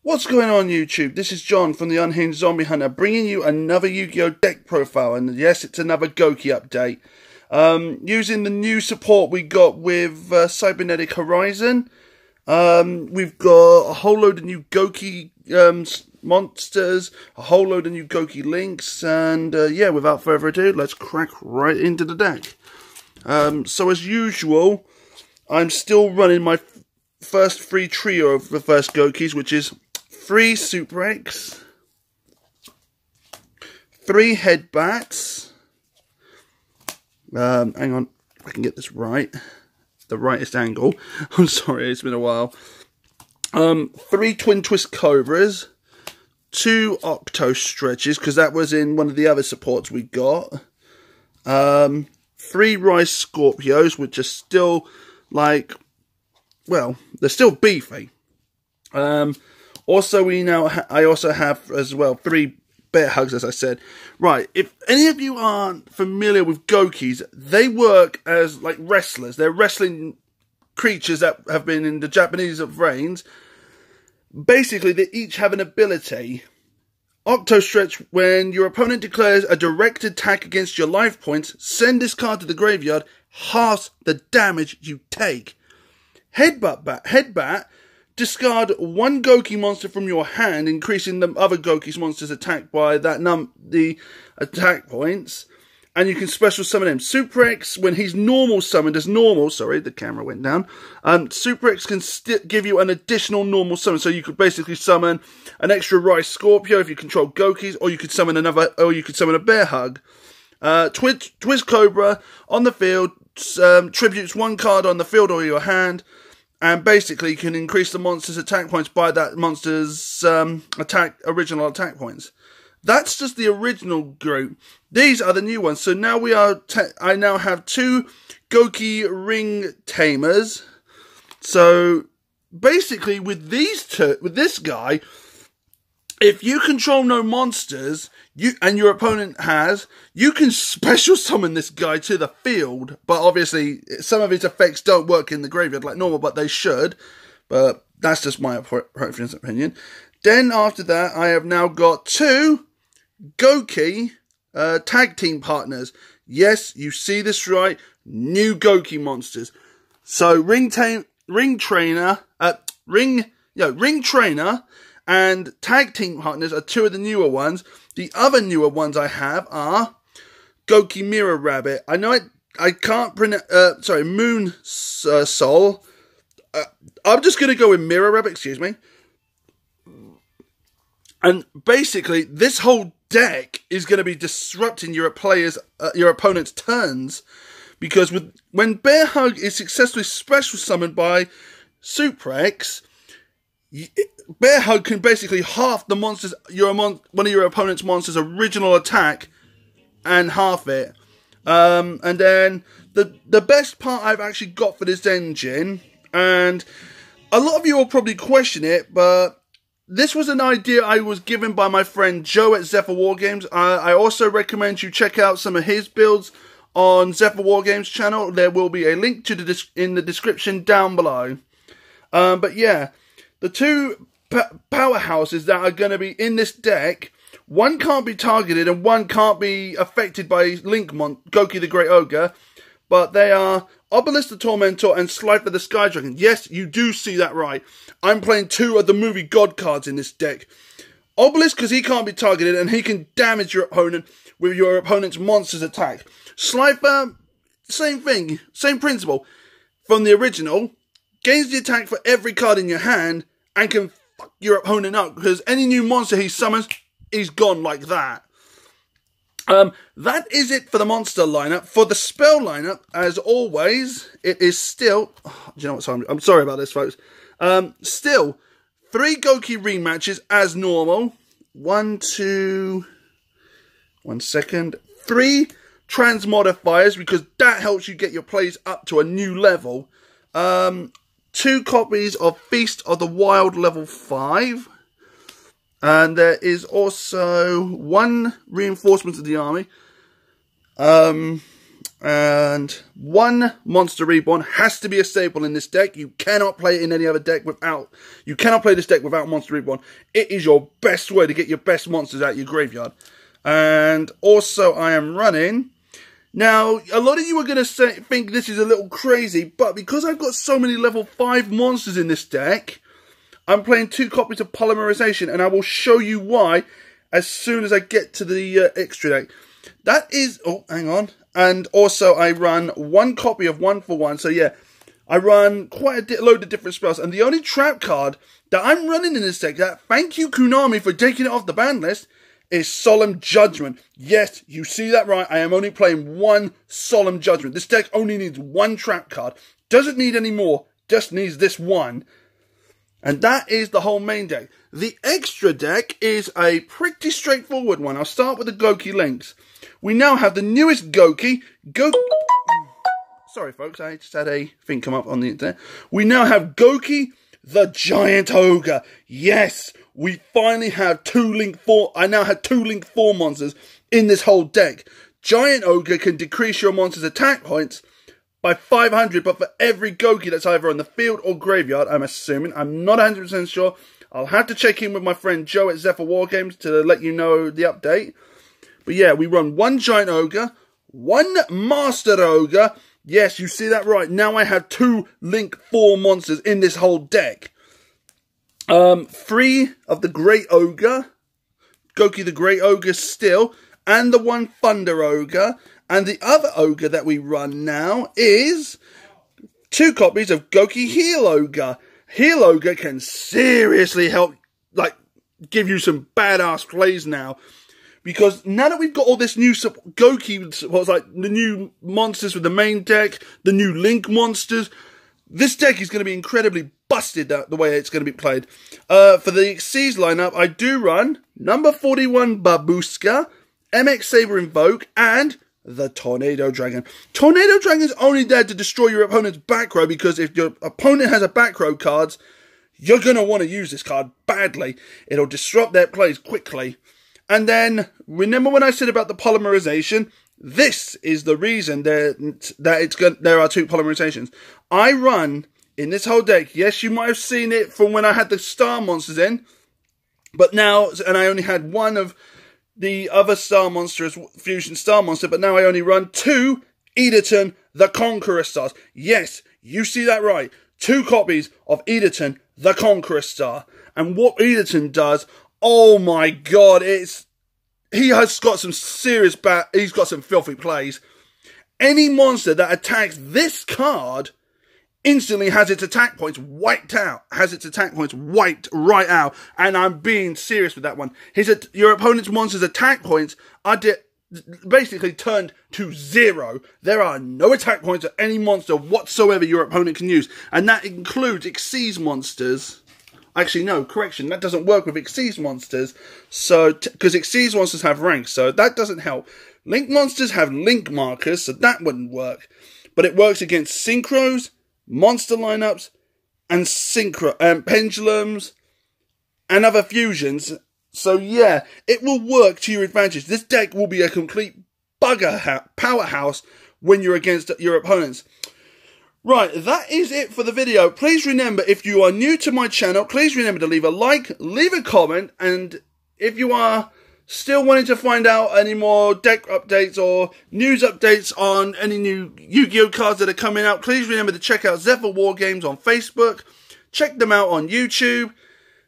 What's going on YouTube? This is John from the Unhinged Zombie Hunter bringing you another Yu-Gi-Oh! Deck profile, and yes, it's another Gouki update. Using the new support we got with Cybernetic Horizon, we've got a whole load of new Gouki monsters, a whole load of new Gouki links, and yeah, without further ado, let's crack right into the deck. So as usual, I'm still running my first free trio of the first Goukis, which is 3 Super X, 3 Headbats, hang on, if I can get this right, the rightest angle, I'm sorry, it's been a while, 3 Twin Twist Cobras, 2 Octo Stretches, because that was in one of the other supports we got, 3 Rise Scorpios, which are still, like, well, they're still beefy. Also, I also have as well 3 Bear Hugs, as I said. Right, if any of you aren't familiar with Goukis, they work as like wrestlers. They're wrestling creatures that have been in the Japanese reigns. Basically, they each have an ability. Octo Stretch, when your opponent declares a direct attack against your life points, send this card to the graveyard, half the damage you take. Headbat, discard 1 Gouki monster from your hand, increasing the other Gouki's monster's attack by the attack points, and you can special summon him. Super X, when he's normal summoned as normal, sorry, the camera went down, Super X can give you an additional normal summon, so you could basically summon an extra Rise Scorpio if you control Goukis, or you could summon a Bear Hug. Twist Cobra on the field, tributes 1 card on the field or your hand, and basically can increase the monster's attack points by that monster's original attack points. That's just the original group. These are the new ones. So now I now have 2 Gouki Ring Tamers. So basically with this guy, if you control no monsters, and your opponent has, you can special summon this guy to the field. But obviously, some of his effects don't work in the graveyard like normal, but they should. But that's just my preference opinion. Then after that, I have now got 2 Gouki tag team partners. Yes, you see this right. New Gouki monsters. So Ring Trainer and tag team partners are 2 of the newer ones. The other newer ones I have are Gouki Mirror Rabbit. I know I can't pronounce, Moon Soul. I'm just going to go with Mirror Rabbit, excuse me. And basically, this whole deck is going to be disrupting your opponent's turns. Because when Bear Hug is successfully special summoned by Super X, Bear Hug can basically half the monsters, one of your opponent's monsters' original attack, and half it. And then the best part I've actually got for this engine, and a lot of you will probably question it, but this was an idea I was given by my friend Joe at Zephyr Wargames. I also recommend you check out some of his builds on Zephyr Wargames channel. There will be a link to in the description down below. But yeah. The 2 powerhouses that are going to be in this deck, one can't be targeted and one can't be affected by Gouki the Great Ogre, but they are Obelisk the Tormentor and Slifer the Sky Dragon. Yes, you do see that right. I'm playing 2 of the movie God cards in this deck. Obelisk, because he can't be targeted and he can damage your opponent with your opponent's monster's attack. Slifer, same thing, same principle. From the original, gains the attack for every card in your hand and can fuck your opponent up because any new monster he summons, he's gone like that. That is it for the monster lineup. For the spell lineup, as always, it is still... Oh, do you know what? I'm sorry about this, folks. Still, 3 Gouki rematches as normal. 1, 2... 1 second. 3 transmodifiers because that helps you get your plays up to a new level. 2 copies of Feast of the Wild level 5. And there is also 1 reinforcement of the army. And one Monster Reborn has to be a staple in this deck. You cannot play it in any other deck without... You cannot play this deck without Monster Reborn. It is your best way to get your best monsters out of your graveyard. And also I am running... Now, a lot of you are going to think this is a little crazy, but because I've got so many level 5 monsters in this deck, I'm playing 2 copies of Polymerization, and I will show you why as soon as I get to the extra deck. That is... Oh, hang on. And also, I run 1 copy of 1-for-1. So, yeah, I run quite a load of different spells. And the only trap card that I'm running in this deck, that thank you, Konami, for taking it off the ban list, is Solemn Judgment. Yes, you see that right. I am only playing 1 Solemn Judgment. This deck only needs 1 trap card. Doesn't need any more. Just needs this one. And that is the whole main deck. The extra deck is a pretty straightforward one. I'll start with the Gouki links. We now have the newest Gouki. Sorry, folks. I just had a thing come up on the internet. We now have Gouki, the Giant Ogre. Yes, we finally have 2 Link 4. I now have 2 Link 4 monsters in this whole deck. Giant Ogre can decrease your monster's attack points by 500, but for every Gouki that's either on the field or graveyard, I'm assuming. I'm not 100% sure. I'll have to check in with my friend Joe at Zephyr Wargames to let you know the update. But yeah, we run 1 Giant Ogre, 1 Master Ogre. Yes, you see that right. Now I have 2 Link 4 monsters in this whole deck. 3 of the Great Ogre, Gouki the Great Ogre still, and the 1 Thunder Ogre. And the other Ogre that we run now is 2 copies of Gouki Heal Ogre. Heal Ogre can seriously help, like, give you some badass plays now. Because now that we've got all this new Gouki, what's like the new monsters with the main deck, the new Link monsters, this deck is going to be incredibly busted the way it's going to be played. For the Xyz lineup, I do run number 41 Babushka, MX Saber Invoke, and the Tornado Dragon. Tornado Dragon is only there to destroy your opponent's back row, because if your opponent has a back row cards, you're going to want to use this card badly. It'll disrupt their plays quickly. And then, remember when I said about the polymerization? This is the reason there are 2 polymerizations. I run, in this whole deck, yes, you might have seen it from when I had the star monsters in, but now, and I only had 1 of the other star monster as Fusion Star Monster, but now I only run 2 Editon the Conqueror Stars. Yes, you see that right. 2 copies of Editon the Conqueror Star. And what Editon does, oh my god, he has got some serious he's got some filthy plays. Any monster that attacks this card instantly has its attack points wiped out. Has its attack points wiped right out. And I'm being serious with that one. Your opponent's monster's attack points are basically turned to 0. There are no attack points of any monster whatsoever your opponent can use. And that includes Xyz monsters. Actually, no, correction. That doesn't work with Xyz monsters. So, because Xyz monsters have ranks, so that doesn't help. Link monsters have link markers, so that wouldn't work. But it works against synchros, monster lineups, and pendulums, and other fusions. So yeah, it will work to your advantage. This deck will be a complete powerhouse when you're against your opponents. Right, that is it for the video. Please remember, if you are new to my channel, please remember to leave a like, leave a comment, and if you are still wanting to find out any more deck updates or news updates on any new Yu-Gi-Oh cards that are coming out, please remember to check out Zephyr Wargames on Facebook. Check them out on YouTube.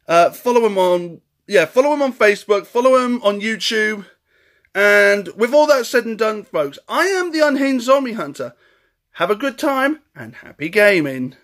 Follow them on Facebook. Follow them on YouTube. And with all that said and done, folks, I am the Unhinged Zombie Hunter. Have a good time and happy gaming.